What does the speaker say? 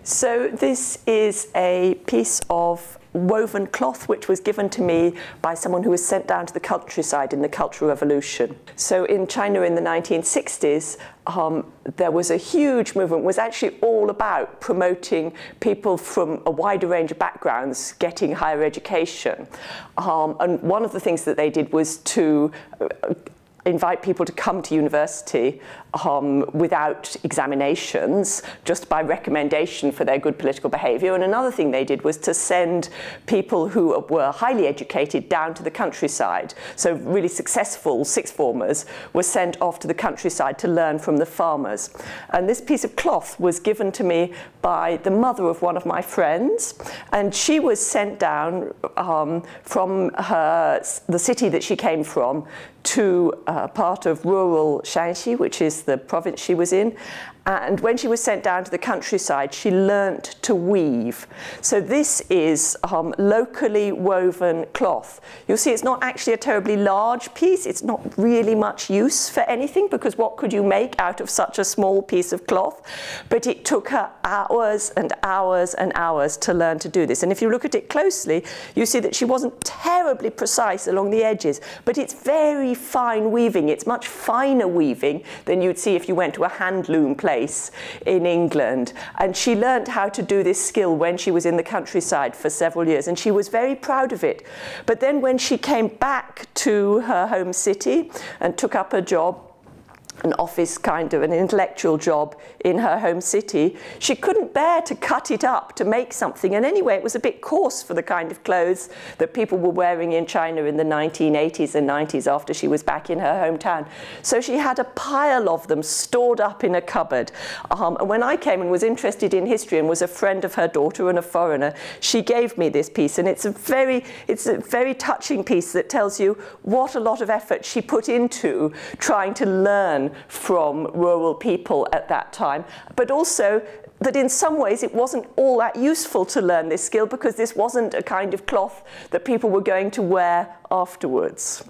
So this is a piece of woven cloth which was given to me by someone who was sent down to the countryside in the Cultural Revolution. So in China in the 1960s, there was a huge movement, was actually all about promoting people from a wider range of backgrounds getting higher education. And one of the things that they did was to invite people to come to university without examinations, just by recommendation for their good political behaviour. And another thing they did was to send people who were highly educated down to the countryside. So really successful sixth formers were sent off to the countryside to learn from the farmers. And this piece of cloth was given to me by the mother of one of my friends, and she was sent down from the city that she came from to part of rural Shanxi, which is the province she was in. And when she was sent down to the countryside, she learnt to weave. So this is locally woven cloth. You'll see it's not actually a terribly large piece. It's not really much use for anything, because what could you make out of such a small piece of cloth? But it took her hours and hours and hours to learn to do this. And if you look at it closely, you see that she wasn't terribly precise along the edges, but it's very fine weaving. It's much finer weaving than you'd see if you went to a hand loom place in England. And she learnt how to do this skill when she was in the countryside for several years, and she was very proud of it. But then when she came back to her home city and took up a job, an office kind of an intellectual job in her home city, she couldn't bear to cut it up to make something. And anyway, it was a bit coarse for the kind of clothes that people were wearing in China in the 1980s and 90s after she was back in her hometown. So she had a pile of them stored up in a cupboard. And when I came and was interested in history and was a friend of her daughter and a foreigner, she gave me this piece. And it's a very touching piece that tells you what a lot of effort she put into trying to learn from rural people at that time, but also that in some ways it wasn't all that useful to learn this skill, because this wasn't a kind of cloth that people were going to wear afterwards.